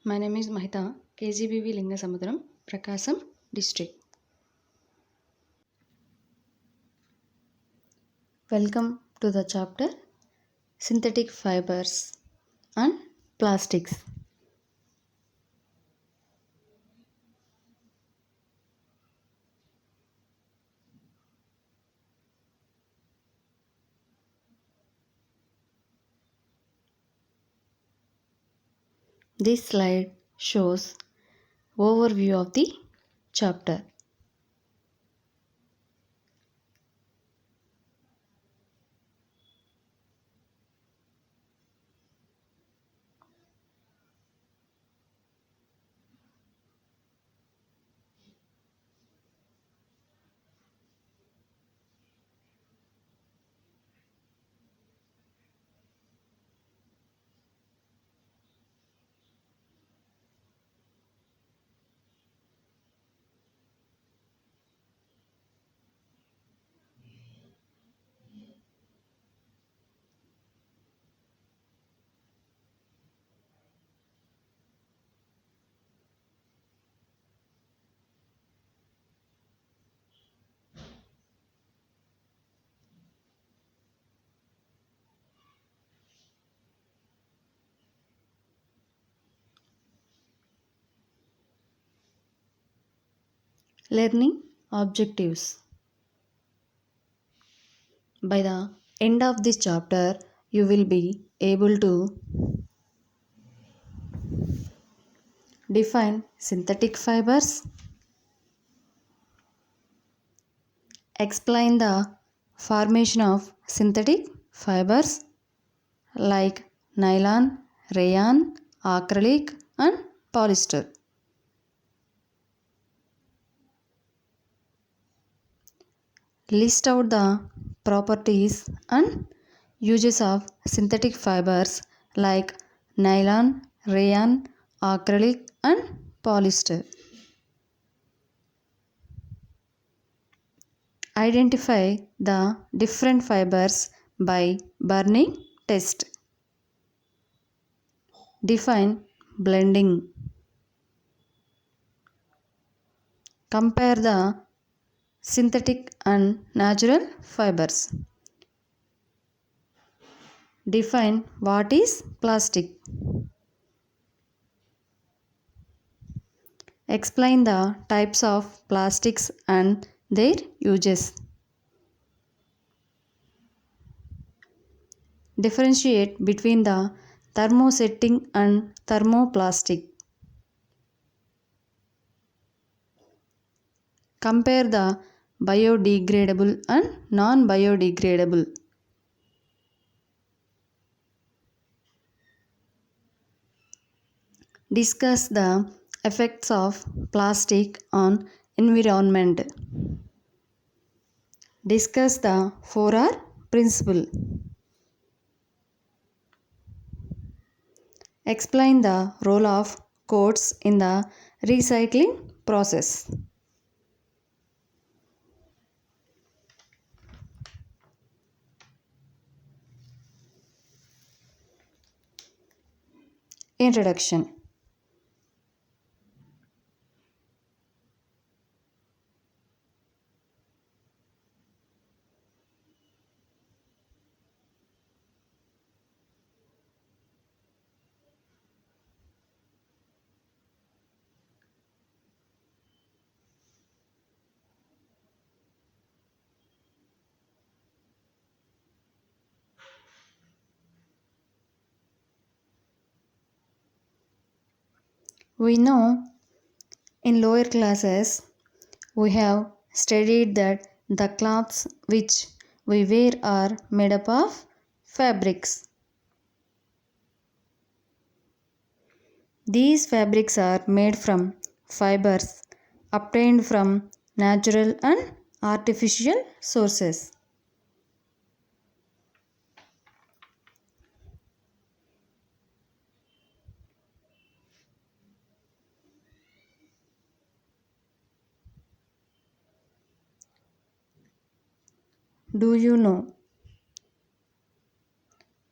My name is Mahita, KGBV Lingasamudram, Prakasam district. Welcome to the chapter Synthetic Fibers and Plastics. This slide shows overview of the chapter. Learning objectives. By the end of this chapter, you will be able to define synthetic fibers, explain the formation of synthetic fibers like nylon, rayon, acrylic, and polyester. List out the properties and uses of synthetic fibers like nylon, rayon, acrylic, and polyester. Identify the different fibers by burning test. Define blending. Compare the synthetic and natural fibers. Define what is plastic. Explain the types of plastics and their uses. Differentiate between the thermosetting and thermoplastic. Compare the biodegradable and non-biodegradable. Discuss the effects of plastic on environment. Discuss the 4R principle. Explain the role of coats in the recycling process. Introduction. We know in lower classes we have studied that the cloths which we wear are made up of fabrics. These fabrics are made from fibers obtained from natural and artificial sources. Do you know?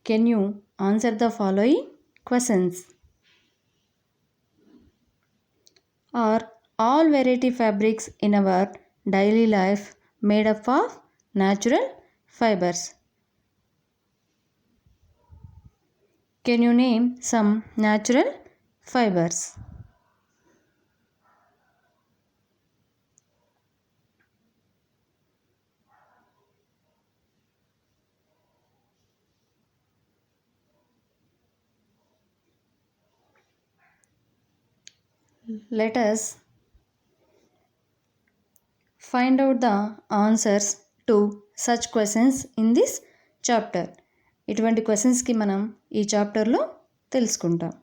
Can you answer the following questions? Are all variety fabrics in our daily life made up of natural fibers? Can you name some natural fibers? Let us find out the answers to such questions in this chapter. ఇటువంటి క్వశ్చన్స్కి మనం ఈ చాప్టర్లో తెలుసుకుంటాం.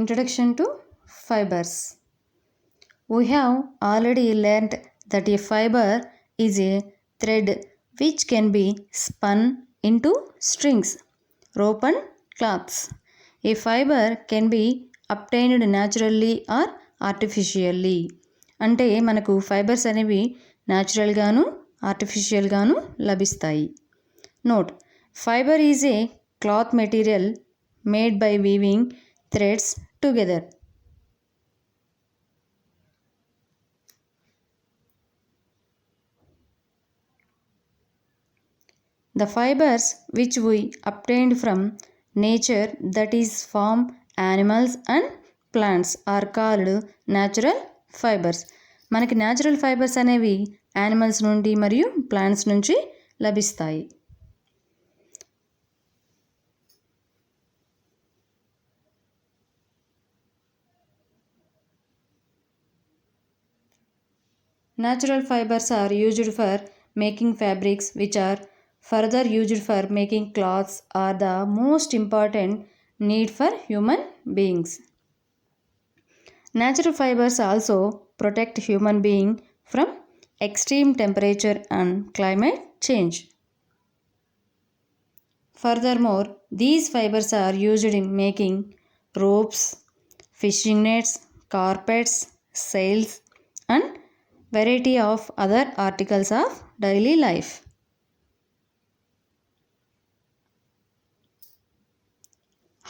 Introduction to fibers. We have already learnt that a fiber is a thread which can be spun into strings, rope and cloths. A fiber can be obtained naturally or artificially. అంటే మనకు fibres అనేవి న్యాచురల్గాను ఆర్టిఫిషియల్గాను లభిస్తాయి. Note: fibre is a cloth material made by weaving threads together. The fibers which we obtained from nature, that is from animals and plants, are called natural fibers. మనకి natural fibres అనేవి animals నుండి మరియు plants నుంచి లభిస్తాయి. Natural fibers are used for making fabrics, which are further used for making clothes, are the most important need for human beings. Natural fibers also protect human beings from extreme temperature and climate change. Furthermore, these fibers are used in making ropes, fishing nets, carpets, sails, and variety of other articles of daily life.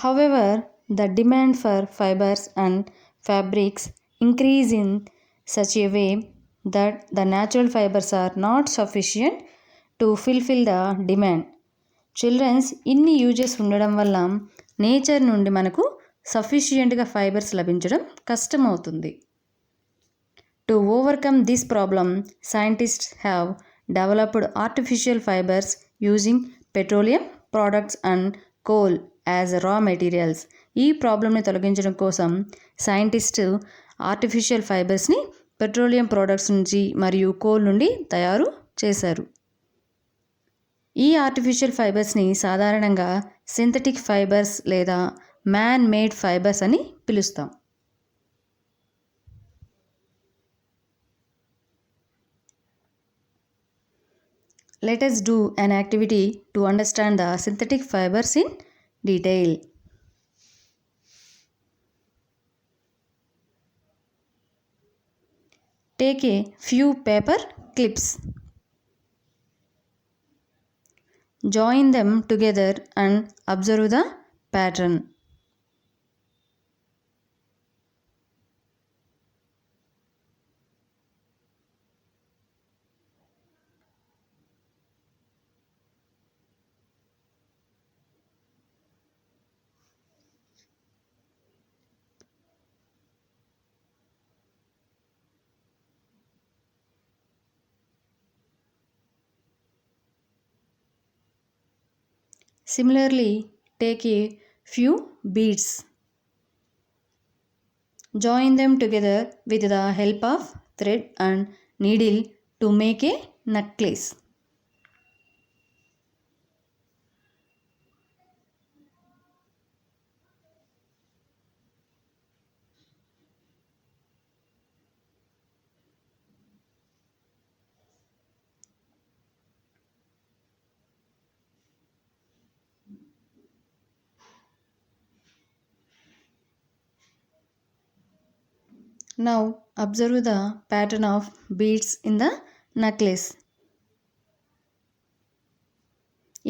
However, the demand for fibers and fabrics increase in such a way that the natural fibers are not sufficient to fulfill the demand. Childrens, ఇన్ని uses ఉండడం వల్ల nature నుండి మనకు సఫిషియెంట్గా fibres లభించడం కష్టమవుతుంది. To overcome this problem, scientists have developed artificial fibers using petroleum products and coal as raw materials. ఈ ప్రాబ్లమ్ని తొలగించడం కోసం సైంటిస్ట్ ఆర్టిఫిషియల్ ఫైబర్స్ని పెట్రోలియం ప్రోడక్ట్స్ నుంచి మరియు కోల్ నుండి తయారు చేశారు. ఈ ఆర్టిఫిషియల్ ఫైబర్స్ని సాధారణంగా సింథటిక్ ఫైబర్స్ లేదా మ్యాన్ మేడ్ ఫైబర్స్ అని పిలుస్తాం. Let us do an activity to understand the synthetic fibers in detail. Take a few paper clips. Join them together and observe the pattern. Similarly, take a few beads. Join them together with the help of thread and needle to make a necklace. Now observe the pattern of beads in the necklace.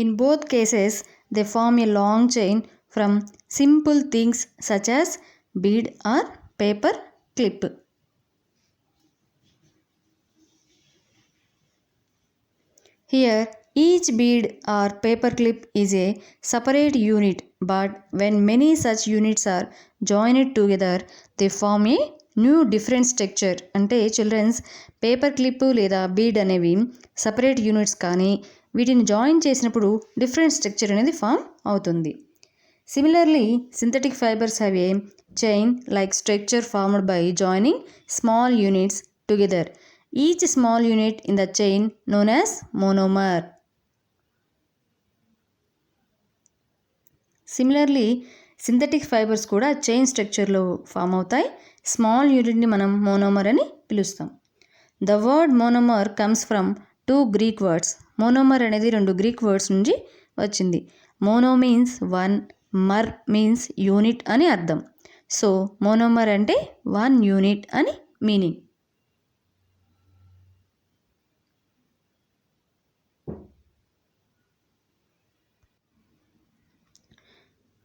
In both cases, they form a long chain from simple things such as bead or paper clip. Here, each bead or paper clip is a separate unit, but when many such units are joined together, they form a new different structure. అంటే children's paper clip లేదా bead అనేవి separate units కానీ వీటిని join చేసినప్పుడు different structure అనేది form అవుతుంది. Similarly, synthetic fibers have a chain-like structure formed by joining small units together. Each small unit in the chain known as monomer. Similarly, synthetic fibers కూడా chain స్ట్రక్చర్లో form అవుతాయి. Small యూనిట్ని మనం monomer అని పిలుస్తాం. The word monomer comes from 2 Greek words. Monomer అనేది 2 Greek words నుంచి వచ్చింది. Mono means 1, మర్ means unit అని అర్థం. సో మోనోమర్ అంటే 1 యూనిట్ అని meaning.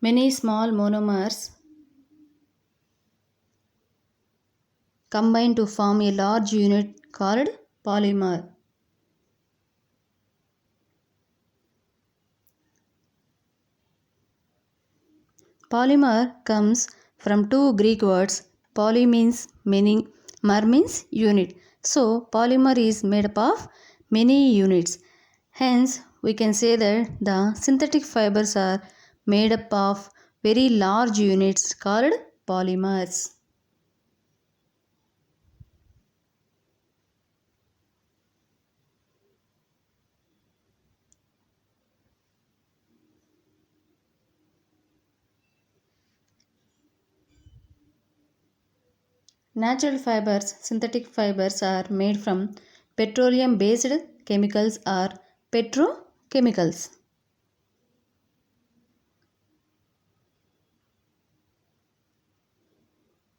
Many small monomers combine to form a large unit called polymer. Polymer comes from 2 Greek words. Poly means many, mer means unit. So polymer is made up of many units. Hence we can say that the synthetic fibers are made up of very large units called polymers. Natural fibers, synthetic fibers are made from petroleum based chemicals or petrochemicals.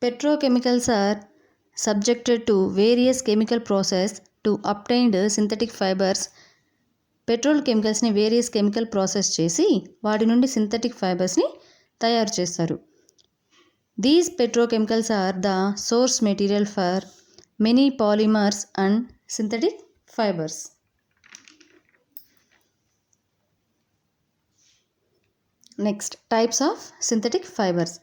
Petrochemicals are subjected to various chemical process to obtain the synthetic fibers. Petrol కెమికల్స్ని various chemical process చేసి వాటి నుండి synthetic ఫైబర్స్ని తయారు చేస్తారు. These petrochemicals are the source material for many polymers and synthetic fibers. Next, types of synthetic fibers.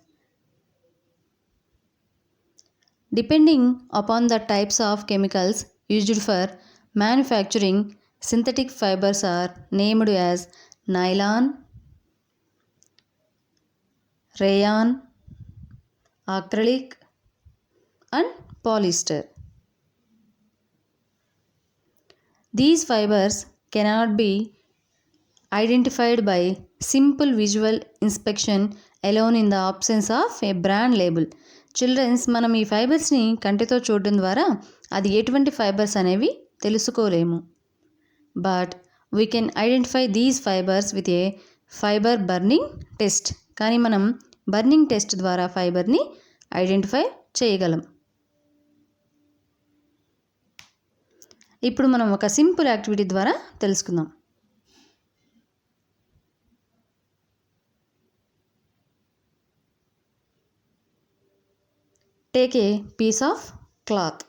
Depending upon the types of chemicals used for manufacturing, synthetic fibers are named as nylon, rayon, acrylic and polyester. These fibers cannot be identified by simple visual inspection alone in the absence of a brand label. Childrens మనం ఈ ఫైబర్స్ని కంటితో చూడడం ద్వారా అది ఎటువంటి fibres అనేవి తెలుసుకోలేము. But we can identify these fibres with a fibre burning test. కానీ మనం బర్నింగ్ టెస్ట్ ద్వారా ఫైబర్ని ఐడెంటిఫై చేయగలం. ఇప్పుడు మనం ఒక సింపుల్ యాక్టివిటీ ద్వారా తెలుసుకుందాం. Take a piece of cloth.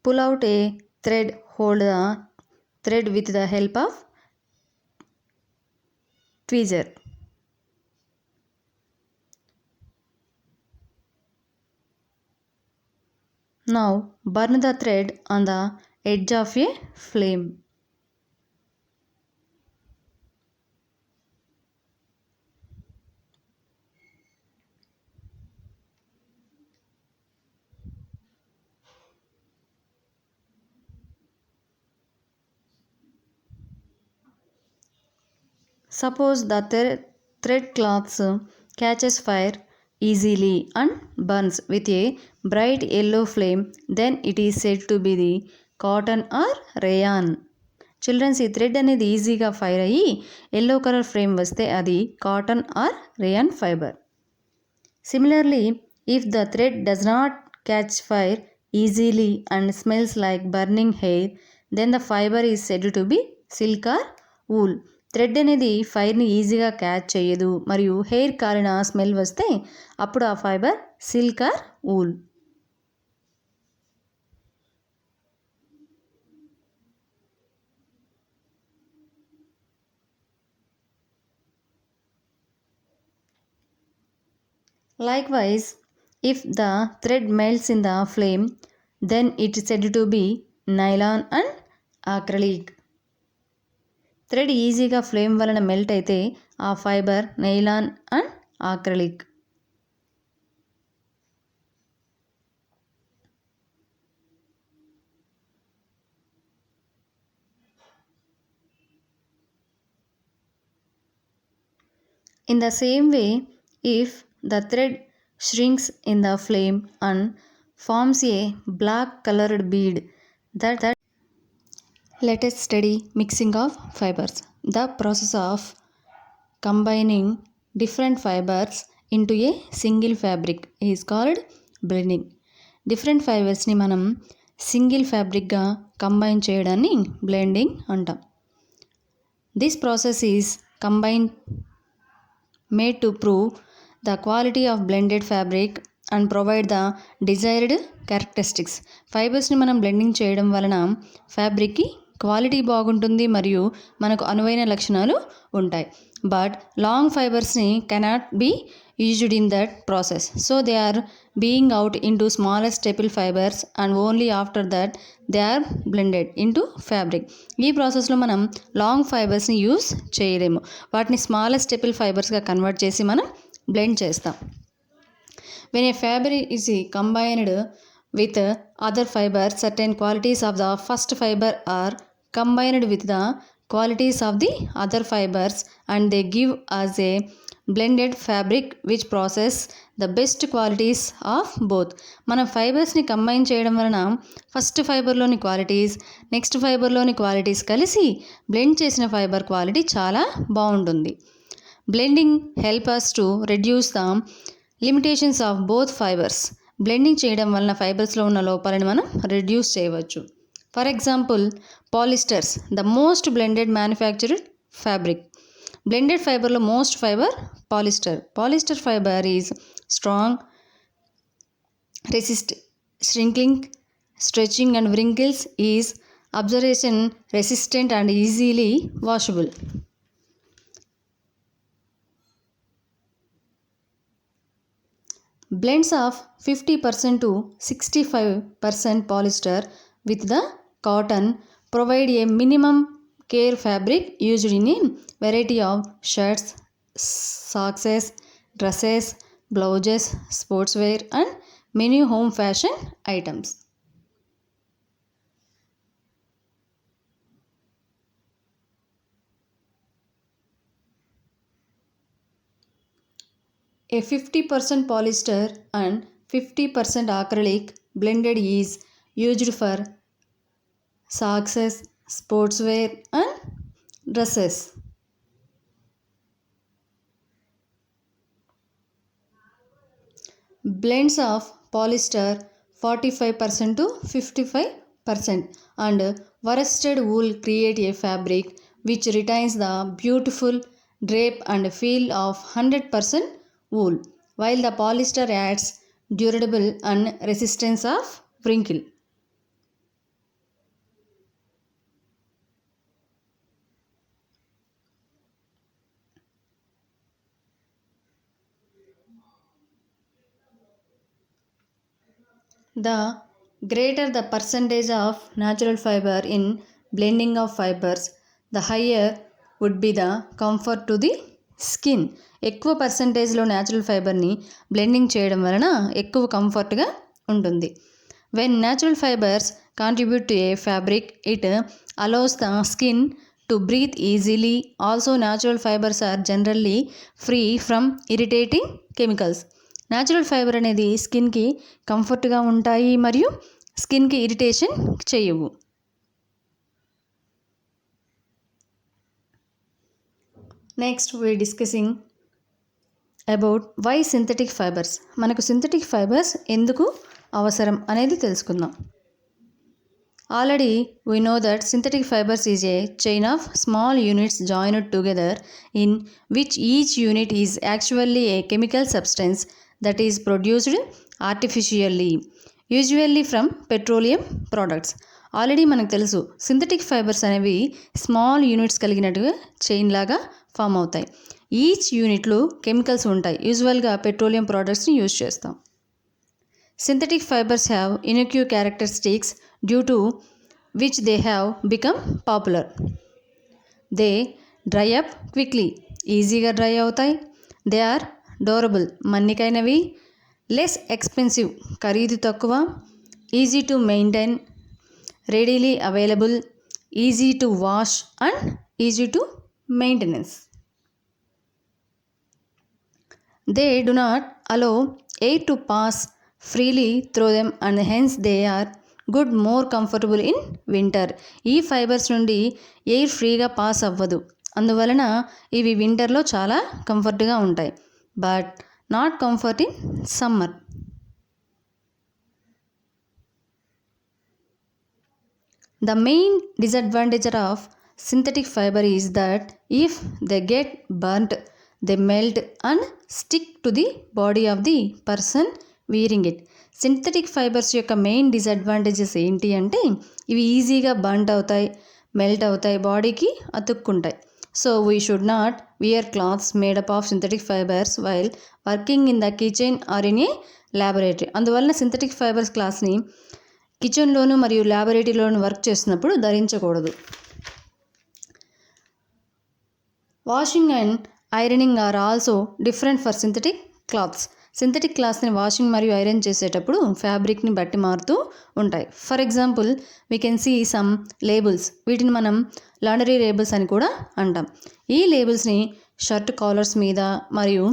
Pull out a thread. Hold the thread with the help of tweezer. Now burn the thread on the edge of a flame. Suppose the thread cloth catches fire easily and burns with a bright yellow flame, then it is said to be the cotton or rayon. Childrens ఈ thread అనేది ఈజీగా fire అయ్యి yellow colour flame వస్తే అది cotton or rayon fibre. Similarly If the thread does not catch fire easily and smells like burning hair, then the fiber is said to be silk or wool. Thread అనేది ఫైర్ని ఈజీగా catch చేయదు మరియు hair కాలిన smell వస్తే అప్పుడు ఆ fibre silk or wool. Likewise, if the thread melts in the flame, then it is said to be nylon and acrylic. Thread ఈజీగా flame వలన మెల్ట్ అయితే ఆ fibre nylon and acrylic. In the same way, if the thread shrinks in the flame and forms a black colored bead, that let us study mixing of fibers. The process of combining different fibers into a single fabric is called blending. Different ఫైబర్స్ని మనం single ఫ్యాబ్రిక్గా combine చేయడాన్ని blending అంటాం. This process is made to prove the quality of blended fabric and provide the desired characteristics. ఫైబర్స్ని మనం blending చేయడం వలన ఫ్యాబ్రిక్కి quality బాగుంటుంది మరియు మనకు అనువైన లక్షణాలు ఉంటాయి. బట్ లాంగ్ ఫైబర్స్ని cannot be used in that process, so they are being out into smaller staple fibres and only after that they are blended into fabric. ఈ ప్రాసెస్లో మనం లాంగ్ ఫైబర్స్ని యూజ్ చేయలేము, వాటిని స్మాలర్ స్టెపిల్ ఫైబర్స్గా కన్వర్ట్ చేసి మనం బ్లెండ్ చేస్తాం. When a fabric is combined with other fibers, certain qualities of the first fiber are combined with the qualities of the other fibers and they give us a blended fabric which process the best qualities of both. మనం ఫైబర్స్ని combine చేయడం వలన first ఫైబర్లోని qualities next ఫైబర్లోని qualities కలిసి blend చేసిన fibre quality చాలా బాగుంటుంది. Blending help us to reduce the limitations of both fibres. Blending చేయడం వలన ఫైబర్స్లో ఉన్న లోపాలను మనం రెడ్యూస్ చేయవచ్చు. For example, polyester's the most blended manufactured fabric. Blended ఫైబర్లో most fibre polyester. Polyester fibre is strong, resist shrinking, stretching and wrinkles, is absorption resistant and easily washable. Blends of 50% to 65% polyester with the cotton provide a minimum care fabric used in a variety of shirts, socks, dresses, blouses, sportswear and many home fashion items. A 50% polyester and 50% acrylic blended is used for socks, sportswear and dresses. Blends of polyester 45% to 55% and worsted wool create a fabric which retains the beautiful drape and feel of 100% wool, while the polyester adds durable and resistance of wrinkle. The greater the percentage of natural fiber in blending of fibers, the higher would be the comfort to the skin. ఎక్కువ పర్సంటేజ్లో natural ఫైబర్ని blending చేయడం వలన ఎక్కువ కంఫర్ట్గా ఉంటుంది. When natural fibres contribute to a fabric, it allows the skin to breathe easily. Also natural fibres are generally free from irritating chemicals. Natural fibre అనేది స్కిన్కి కంఫర్ట్గా ఉంటాయి మరియు స్కిన్కి ఇరిటేషన్ చేయవు. Next we are discussing about why synthetic fibres. మనకు synthetic fibres ఎందుకు అవసరం అనేది తెలుసుకుందాం. Already we know that synthetic fibers is a chain of small units joined together in which each unit is actually a chemical substance that is produced artificially, usually from petroleum products. Already మనకు తెలుసు synthetic fibres అనేవి small units కలిగినట్టుగా chain లాగా form అవుతాయి. Each యూనిట్లో chemicals ఉంటాయి. యూజువల్గా petroleum ప్రోడక్ట్స్ని use చేస్తాం. Synthetic fibers have unique characteristics due to which they have become popular. They dry up quickly. ఈజీగా డ్రై అవుతాయి. They are durable. మన్నికైనవి. Less expensive. ఖరీదు తక్కువ. Easy to maintain. Readily available. Easy to wash and easy to maintenance. They do not allow air to pass freely through them and hence they are good more comfortable in winter. ఈ fibres నుండి air ఫ్రీగా pass అవ్వదు. అందువలన ఇవి వింటర్లో చాలా కంఫర్ట్గా ఉంటాయి. But not comfort in summer. The main disadvantage of synthetic fiber is that if they get burnt, they melt and stick to the body of the person wearing it. Synthetic fibres యొక్క main disadvantages ఏంటి అంటే ఇవి ఈజీగా burnt అవుతాయి, melt అవుతాయి, బాడీకి అతుక్కుంటాయి. So we should not wear clothes made up of synthetic fibres while working in the kitchen or in a laboratory. అందువలన సింథటిక్ ఫైబర్స్ క్లాత్స్ని కిచెన్లోను మరియు ల్యాబొరేటరీలోను వర్క్ చేస్తున్నప్పుడు ధరించకూడదు. Washing and ironing are also different for synthetic clothes. Synthetic క్లాత్స్ని washing మరియు iron చేసేటప్పుడు ఫ్యాబ్రిక్ని బట్టి మారుతూ ఉంటాయి. For example we can see some labels. వీటిని మనం లాండరీ లేబుల్స్ అని కూడా అంటాం. ఈ లేబుల్స్ని షర్ట్ కాలర్స్ మీద మరియు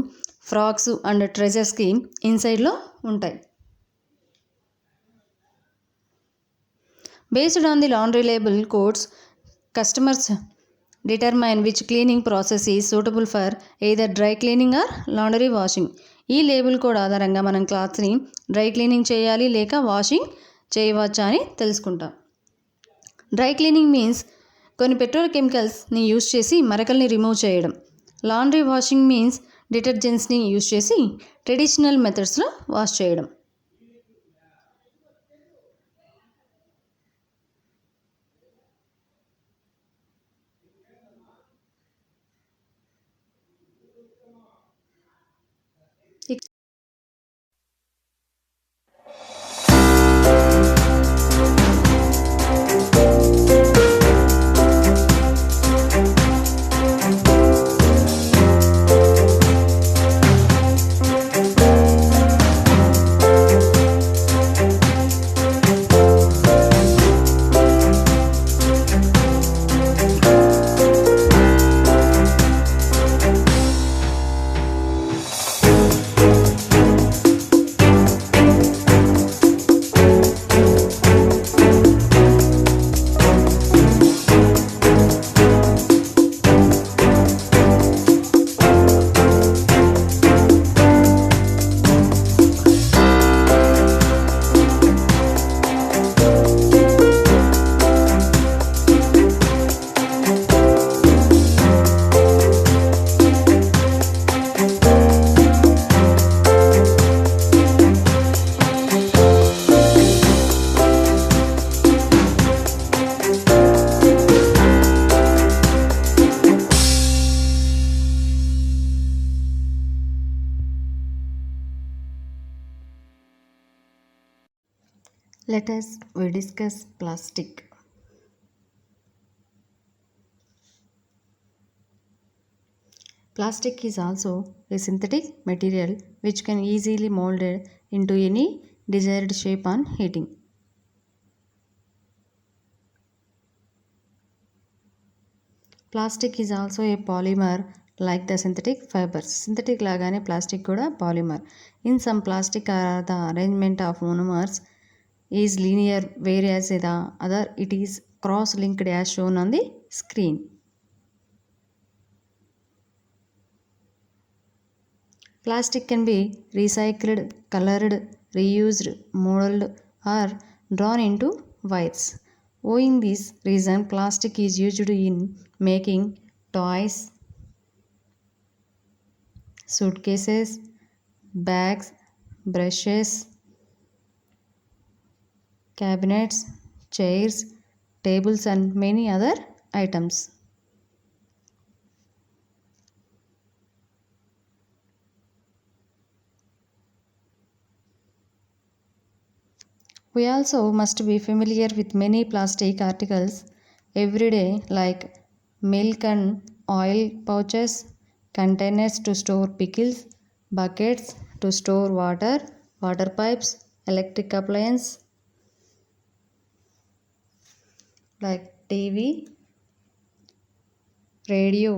ఫ్రాక్స్ అండ్ ట్రెజర్స్కి ఇన్సైడ్లో ఉంటాయి. Based on the laundry label codes, customers determine which cleaning process is suitable for either dry cleaning or laundry washing. ఈ లేబుల్ కోడ్ ఆధారంగా మనం క్లాత్స్ని డ్రై క్లీనింగ్ చేయాలి లేక వాషింగ్ చేయవచ్చా అని తెలుసుకుంటాం. డ్రై క్లీనింగ్ మీన్స్ కొన్ని పెట్రోల్ కెమికల్స్ని యూజ్ చేసి మరకల్ని రిమూవ్ చేయడం. లాండ్రీ వాషింగ్ మీన్స్ డిటర్జెంట్స్ని యూజ్ చేసి ట్రెడిషనల్ మెథడ్స్లో వాష్ చేయడం. Let us discuss plastic. Plastic is also a synthetic material which can easily molded into any desired shape on heating. Plastic is also a polymer like the synthetic fibers. Synthetic lagane plastic kuda polymer. In some plastic the arrangement of monomers is linear, whereas the other it is cross-linked as shown on the screen. Plastic can be recycled, colored, reused, molded, or drawn into wires. Owing this reason, plastic is used in making toys, suitcases, bags, brushes, cabinets, chairs, tables, and many other items. We also must be familiar with many plastic articles every day, like milk and oil pouches, containers to store pickles, buckets to store water, water pipes, electric appliances like TV, radio.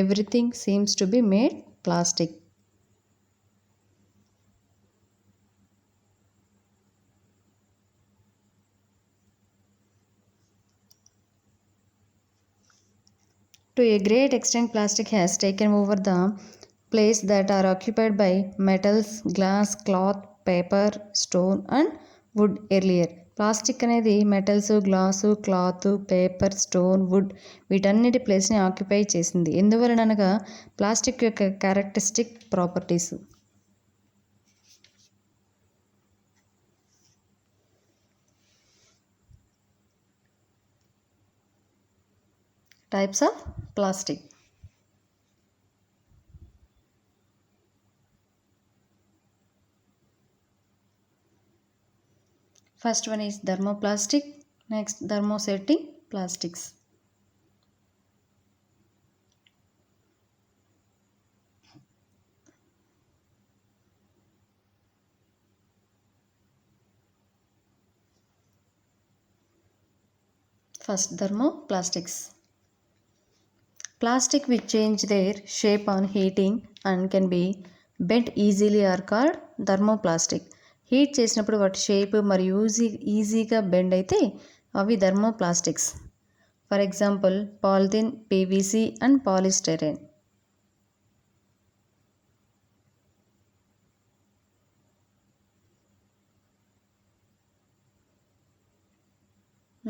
Everything seems to be made plastic. To a great extent, plastic has taken over the place that are occupied by metals, glass, cloth, paper, stone, and wood earlier. Plastic అనేది metals glass cloth paper stone wood వీటన్నిటి ప్లేస్ని occupy చేసింది. ఎందువలనగా plastic యొక్క characteristic properties. Types of plastic. First one is thermoplastic, next thermosetting plastics. First, thermoplastics. Plastic which change their shape on heating and can be bent easily are called thermoplastic. Heat చేసినప్పుడు వాటి shape మరియు ఈజీగా bend అయితే అవి thermoplastics. For example polythene, PVC and polystyrene.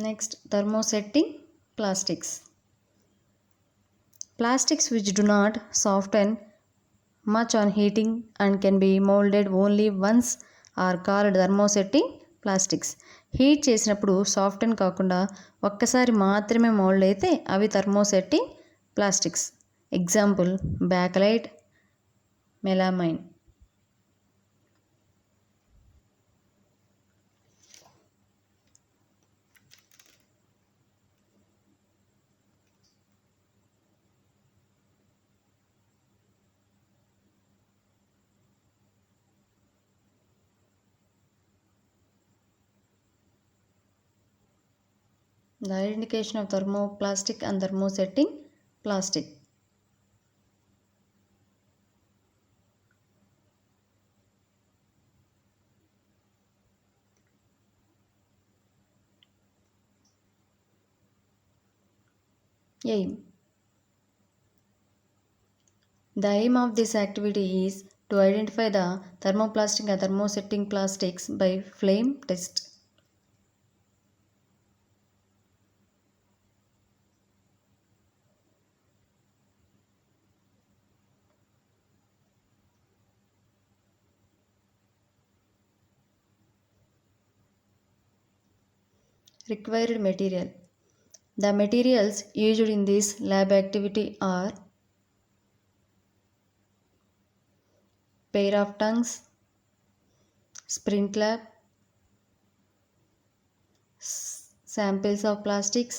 Next, thermosetting plastics. Plastics which do not soften much on heating and can be molded only once are called thermosetting plastics. Heat చేసినప్పుడు soften కాకుండా ఒక్కసారి మాత్రమే mould అయితే అవి thermosetting plastics. Example bakelite, melamine. The identification of thermoplastic and thermosetting plastic. Aim. The aim of this activity is to identify the thermoplastic and thermosetting plastics by flame test. Required material. The materials used in this lab activity are pair of tongues, sprint lab, samples of plastics,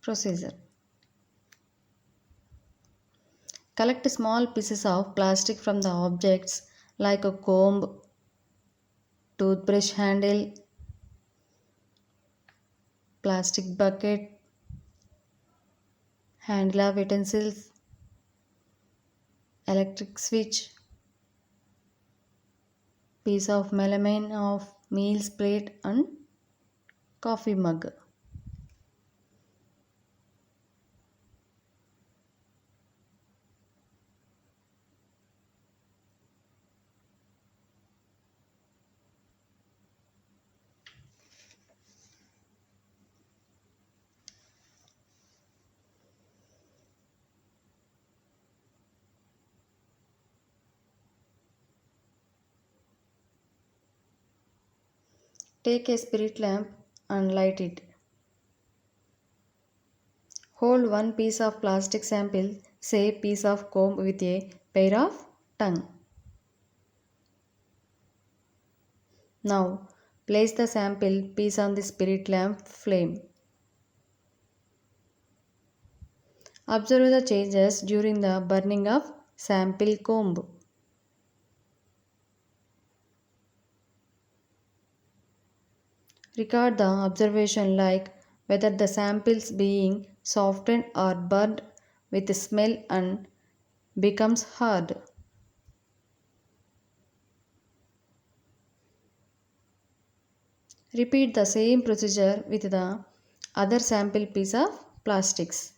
procedure. Collect small pieces of plastic from the objects like a comb, toothbrush handle, plastic bucket, handle of utensils, electric switch, piece of melamine of meals plate, and coffee mug. Take a spirit lamp and light it. Hold one piece of plastic sample, say piece of comb with a pair of tongue. Now place the sample piece on the spirit lamp flame. Observe the changes during the burning of sample comb. Record the observation like whether the samples being softened or burned with smell and becomes hard. Repeat the same procedure with the other sample piece of plastics.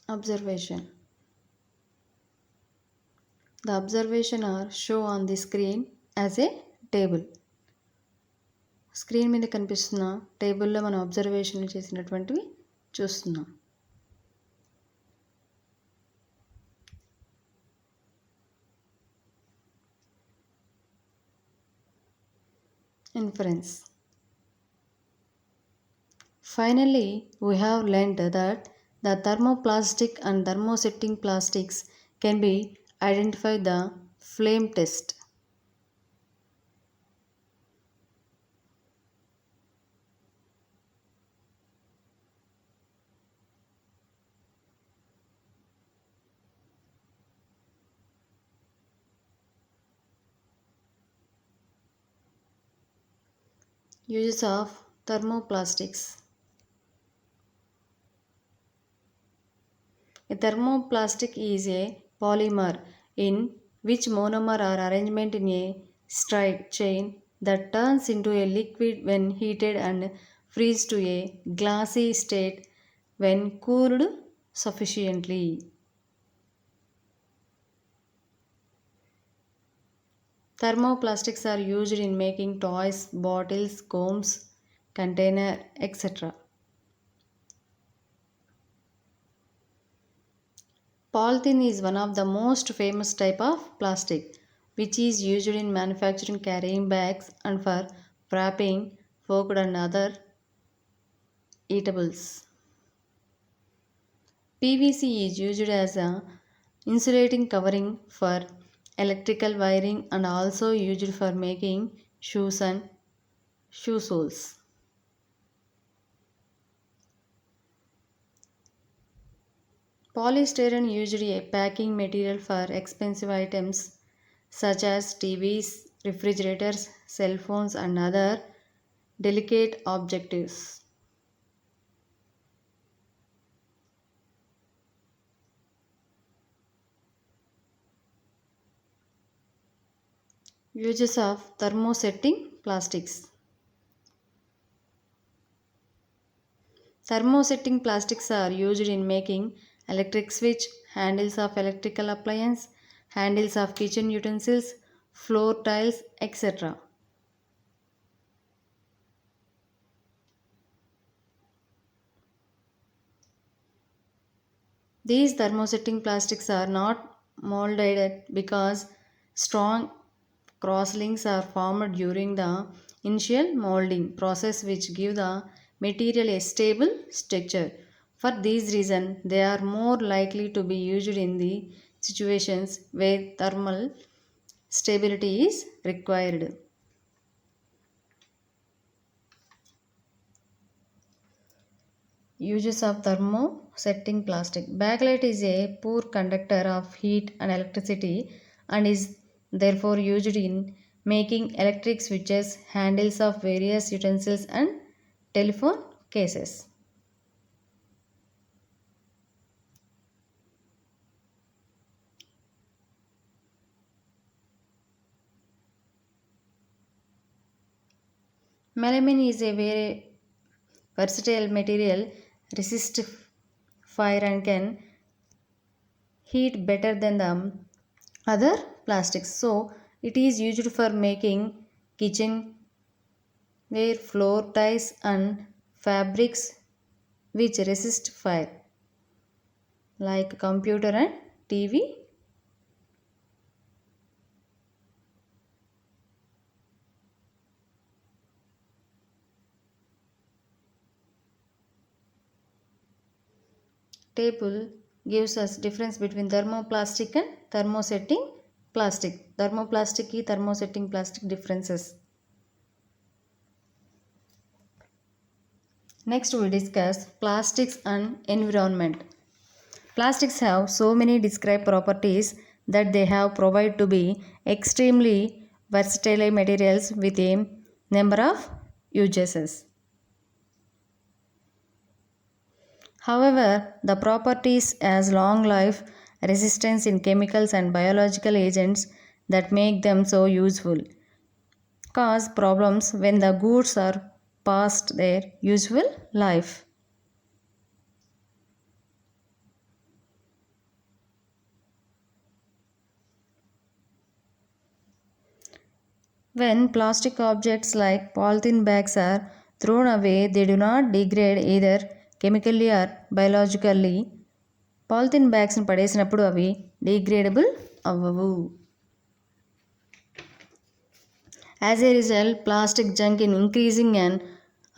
Observation. The observation are shown on the screen as a table. Screen మీద కనిపిస్తున్న టేబుల్లో మనం observation చేసినటువంటివి చూస్తున్నాం. Inference. Finally, we have learned that the thermoplastic and thermosetting plastics can be identified the flame test. Uses of thermoplastics. A thermoplastic is a polymer in which monomer are arrangement in a straight chain that turns into a liquid when heated and freeze to a glassy state when cooled sufficiently. Thermoplastics are used in making toys, bottles, combs, container, etc. Polythene is one of the most famous type of plastic which is used in manufacturing carrying bags and for wrapping food and other eatables. PVC is used as a insulating covering for electrical wiring and also used for making shoes and shoe soles. Polystyrene used a packing material for expensive items such as TVs, refrigerators, cell phones, and other delicate objectives. Uses of thermosetting plastics. Thermosetting plastics are used in making electric switch, handles of electrical appliance, handles of kitchen utensils, floor tiles, etc. These thermosetting plastics are not molded because strong crosslinks are formed during the initial molding process which give the material a stable structure. For these reasons, they are more likely to be used in the situations where thermal stability is required. Uses of thermosetting plastic. Bakelite is a poor conductor of heat and electricity and is therefore used in making electric switches, handles of various utensils, and telephone cases. Melamine is a very versatile material, resists fire and can heat better than the other plastics. So, it is used for making kitchen where floor tiles and fabrics which resist fire like computer and TV. Table gives us difference between thermoplastic and thermosetting plastic. Thermoplastic की thermosetting plastic differences. Next we discuss plastics and environment. Plastics have so many described properties that they have proved to be extremely versatile materials with a number of uses. However, the properties as long life, resistance in chemicals and biological agents that make them so useful cause problems when the goods are past their useful life. When plastic objects like polythene bags are thrown away, they do not degrade either chemically or biologically. Polythene బ్యాగ్స్ని పడేసినప్పుడు అవి degradable అవ్వవు. As a result, plastic junk is increasing an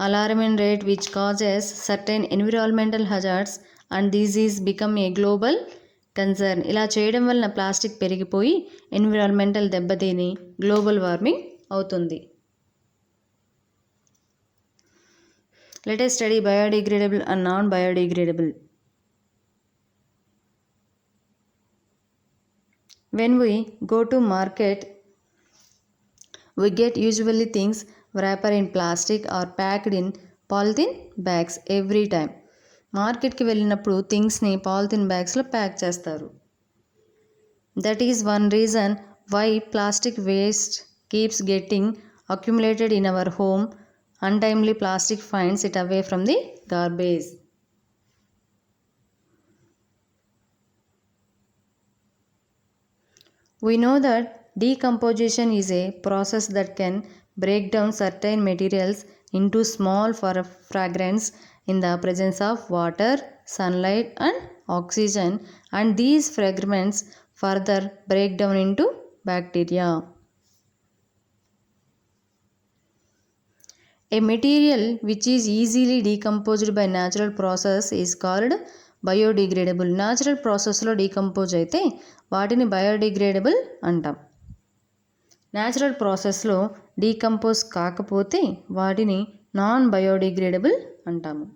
alarming rate which causes certain environmental hazards and this is become a global concern. ఇలా చేయడం వలన plastic పెరిగిపోయి environmental దెబ్బతిని global warming అవుతుంది. Let us study biodegradable and non-biodegradable. When we go to market, we get usually things wrapped in plastic or packed in polythene bags every time. మార్కెట్కి వెళ్ళినప్పుడు థింగ్స్ని polythene బ్యాగ్స్లో ప్యాక్ చేస్తారు. That is one reason why plastic waste keeps getting accumulated in our home. Untimely plastic finds it away from the garbage. We know that decomposition is a process that can break down certain materials into small fragments in the presence of water, sunlight, and oxygen, and these fragments further break down into bacteria. A material which is easily decomposed by natural process is called biodegradable. Natural ప్రాసెస్లో decompose అయితే వాటిని biodegradable అంటాం. Natural ప్రాసెస్లో decompose కాకపోతే వాటిని non biodegradable అంటాము.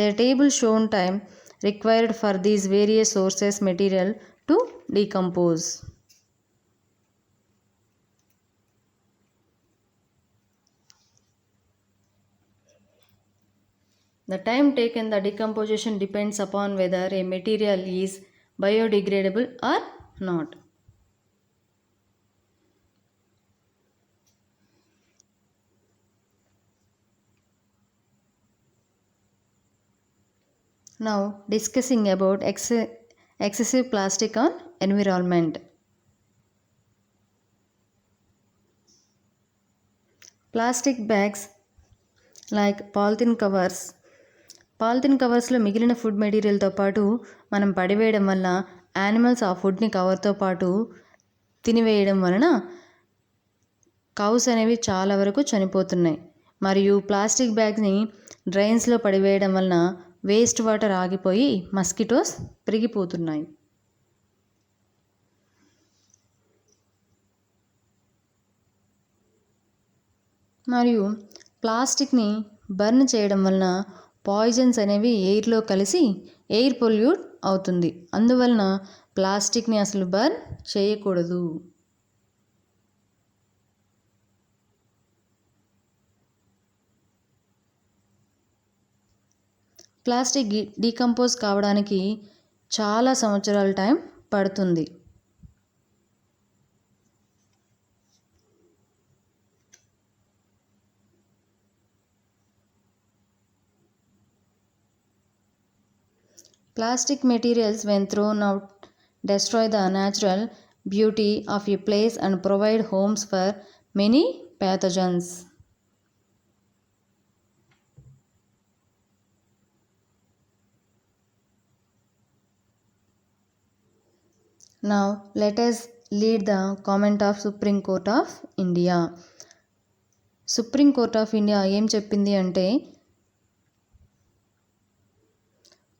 The table shown time required for these various sources material to decompose. The time taken the decomposition depends upon whether a material is biodegradable or not. Now discussing about excessive plastic on environment. Plastic bags like polythene covers polythene కవర్స్లో మిగిలిన food మెటీరియల్తో పాటు మనం పడివేయడం వల్ల animals ఆ ఫుడ్ని కవర్తో పాటు తినివేయడం వలన cows అనేవి చాలా వరకు చనిపోతున్నాయి. మరియు ప్లాస్టిక్ బ్యాగ్ని డ్రైన్స్లో పడివేయడం వలన వేస్ట్ వాటర్ ఆగిపోయి మస్కిటోస్ పెరిగిపోతున్నాయి. మరియు ప్లాస్టిక్ని బర్న్ చేయడం వలన పాయిజన్స్ అనేవి ఎయిర్లో కలిసి ఎయిర్ పొల్యూట్ అవుతుంది. అందువలన ప్లాస్టిక్ని అసలు బర్న్ చేయకూడదు. ప్లాస్టిక్ డీకంపోజ్ కావడానికి చాలా సంవత్సరాల టైం పడుతుంది. Plastic materials, when thrown out, destroy the natural beauty of a place and provide homes for many pathogens. Now, let us read the comment of Supreme Court of India. Supreme Court of India ఏం చెప్పింది అంటే,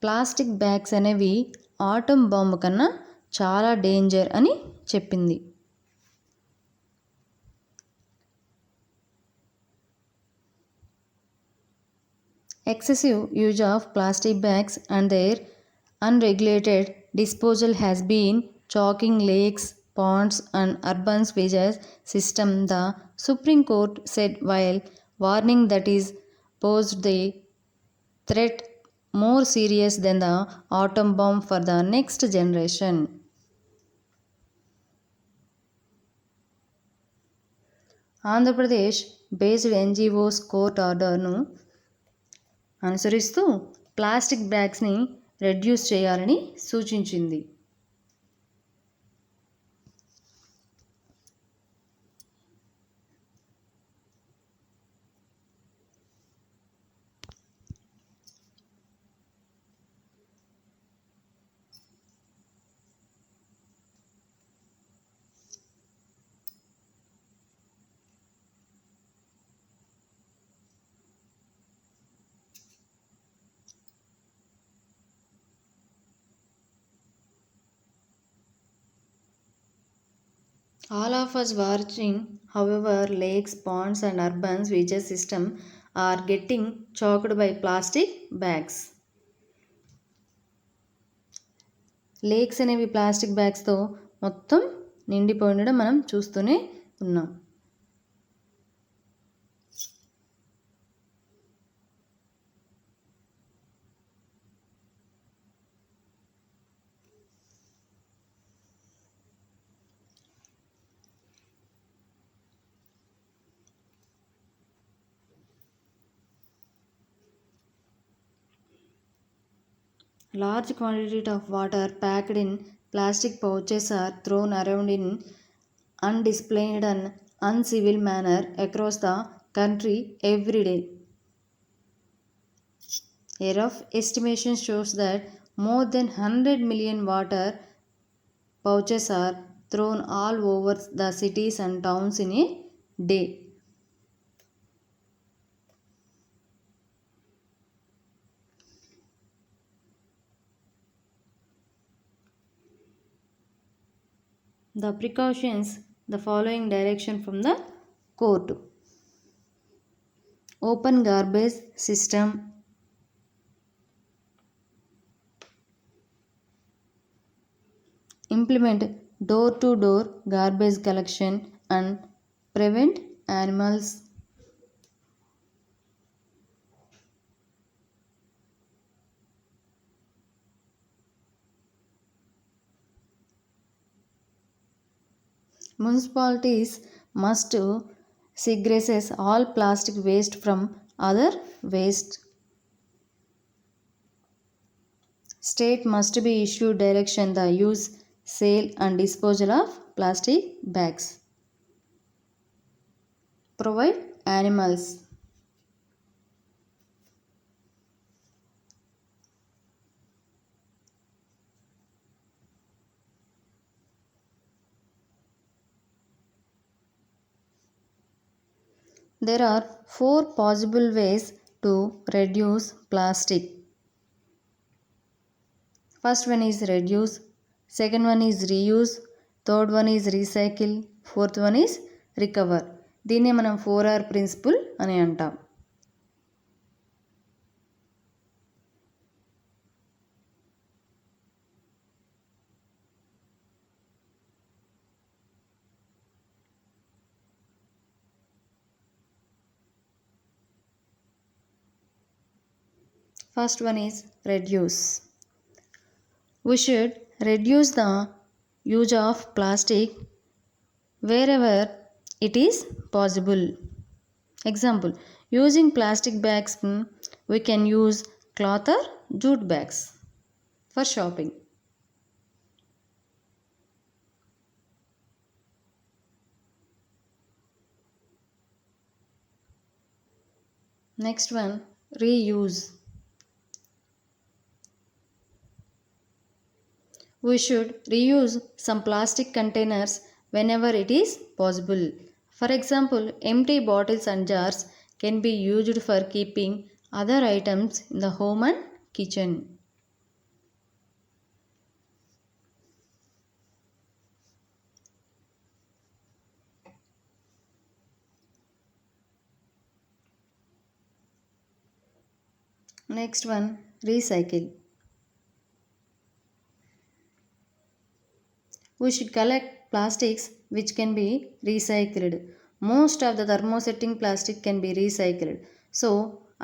plastic bags అనేవి atom bomb కన్నా చాలా danger అని చెప్పింది. Excessive use of plastic bags and their unregulated disposal has been choking lakes, ponds and urban sewage system, the Supreme Court said, while warning that is posed the threat more serious than the atom bomb for the next generation. Andhra Pradesh based NGOs court ఆర్డర్ను అనుసరిస్తూ plastic బ్యాగ్స్ని reduce చేయాలని సూచించింది. All of us watching, however, lakes, ponds and urban sewage system are getting choked by plastic bags. Lakes అనేవి plastic బ్యాగ్స్తో మొత్తం నిండిపోయి ఉండడం మనం చూస్తూనే ఉన్నాం. Large quantities of water packed in plastic pouches are thrown around in undisciplined and uncivil manner across the country every day. A rough estimation shows that more than 100 million water pouches are thrown all over the cities and towns in a day. The precautions, the following direction from the court: open garbage system, implement door to door garbage collection and prevent animals. Municipalities must segregate all plastic waste from other waste. State must be issued direction the use, sale and disposal of plastic bags. Provide animals. There are 4 possible ways to reduce plastic. First one is reduce, second one is reuse, third one is recycle, fourth one is recover. దీన్నే మనం 4R principal అని అంటాం. First one is reduce. We should reduce the use of plastic wherever it is possible. Example, using plastic bags, we can use cloth or jute bags for shopping. Next one, reuse. We should reuse some plastic containers whenever it is possible. For example, empty bottles and jars can be used for keeping other items in the home and kitchen. Next one, recycle. We should collect plastics which can be recycled. Most of the thermosetting plastic can be recycled. So,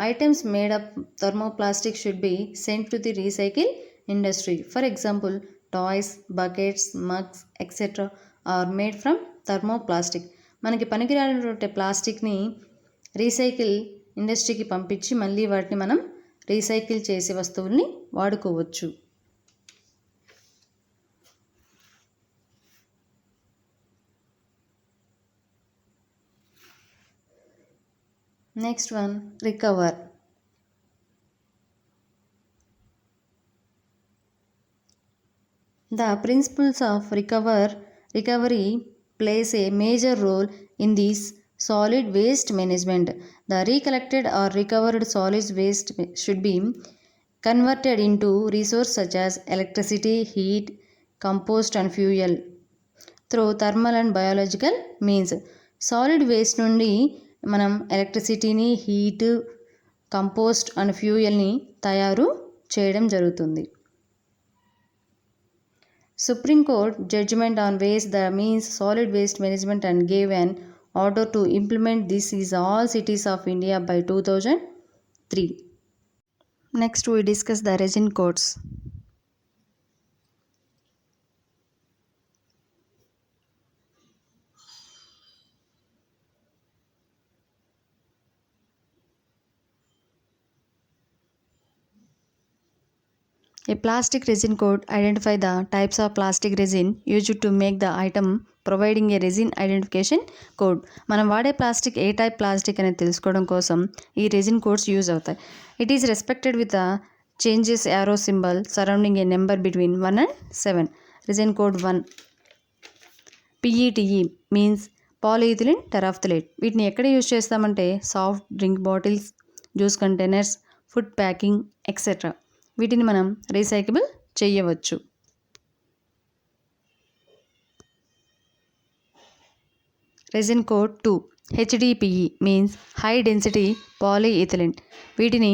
items made of thermoplastic should be sent to the recycle industry. For example, toys, buckets, mugs, etc. are made from thermoplastic. మనకి పనికిరానటువంటి ప్లాస్టిక్ని recycle ఇండస్ట్రీకి పంపించి మళ్ళీ వాటిని మనం recycle చేసే వస్తువుల్ని వాడుకోవచ్చు. Next one, recover. The principles of recovery plays a major role in this solid waste management. The recollected or recovered solid waste should be converted into resources such as electricity, heat, compost and fuel through thermal and biological means. Solid waste నుండి మనం ఎలక్ట్రిసిటీని, heat, compost and ఫ్యూయల్ని తయారు చేయడం జరుగుతుంది. Supreme Court judgment on waste that means solid waste management and gave an order to implement this in all cities of India by 2003. Next we discuss the resin codes. A plastic resin code identifies the types of plastic resin used to make the item, providing a resin identification code. మనం వాడే plastic ఏ type plastic అనేది తెలుసుకోవడం కోసం ఈ resin codes use అవుతాయి. It is respected with the changes arrow symbol surrounding a number between 1 and 7. Resin code 1 PETE means polyethylene terephthalate. వీటిని ఎక్కడ use చేస్తామంటే soft drink bottles, juice containers, food packing etcetera. వీటిని మనం recycle చేయవచ్చు. Resin code 2 HDPE means high density polyethylene. వీటిని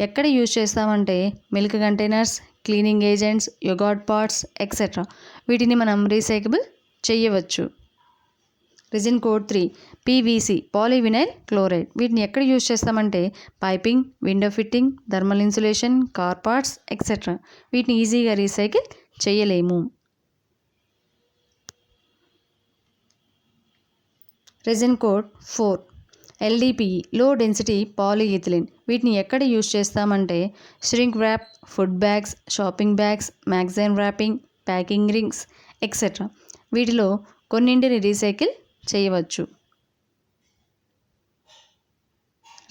ఎక్కడ use చేస్తామంటే milk containers, cleaning agents, yogurt pots etcetera. వీటిని మనం రీసైకిల్ చేయవచ్చు. Resin code 3 PVC polyvinyl chloride. వీటిని ఎక్కడ యూజ్ చేస్తామంటే piping, window fitting, thermal insulation, car parts etcetera. వీటిని ఈజీగా రీసైకిల్ చేయలేము. Resin code 4 LDPE low density polyethylene. వీటిని ఎక్కడ యూజ్ చేస్తామంటే shrink wrap, food bags, shopping bags, magazine wrapping, packing rings etcetera. వీటిలో కొన్నింటిని రీసైకిల్ చేయవచ్చు.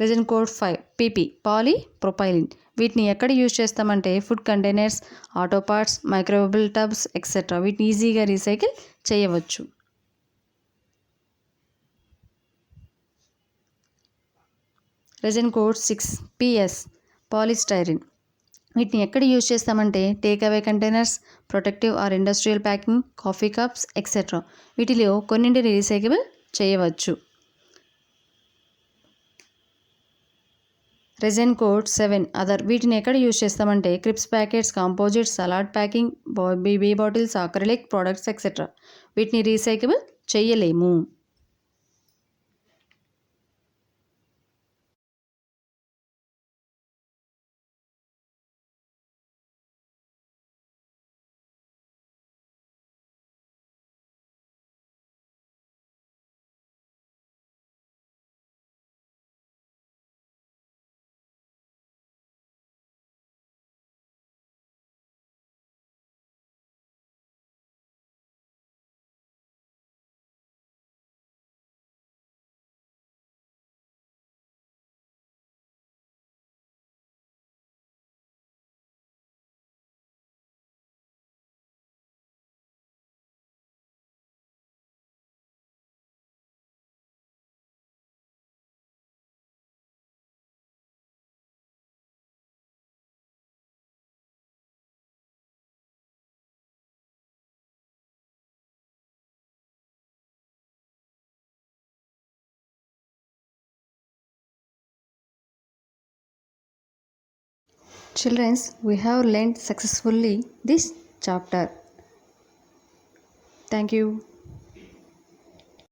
Resin code 5 PP polypropylene. వీటిని ఎక్కడ యూజ్ చేస్తామంటే food containers, auto parts, microwavable tubs etcetera. వీటిని ఈజీగా రీసైకిల్ చేయవచ్చు. Resin code 6 PS polystyrene. వీటిని ఎక్కడ యూజ్ చేస్తామంటే take away containers, protective are industrial packing, coffee cups etcetera. వీటిలో కొన్నింటిని రీసైకిల్ చేయవచ్చు. Resin code 7 other. వీటిని ఎక్కడ యూజ్ చేస్తామంటే క్రిప్స్ packets, composites, salad packing, baby bottles, acrylic products etcetera. వీటిని రీసైకిల్ చేయలేము. Children, we have learned successfully this chapter. Thank you.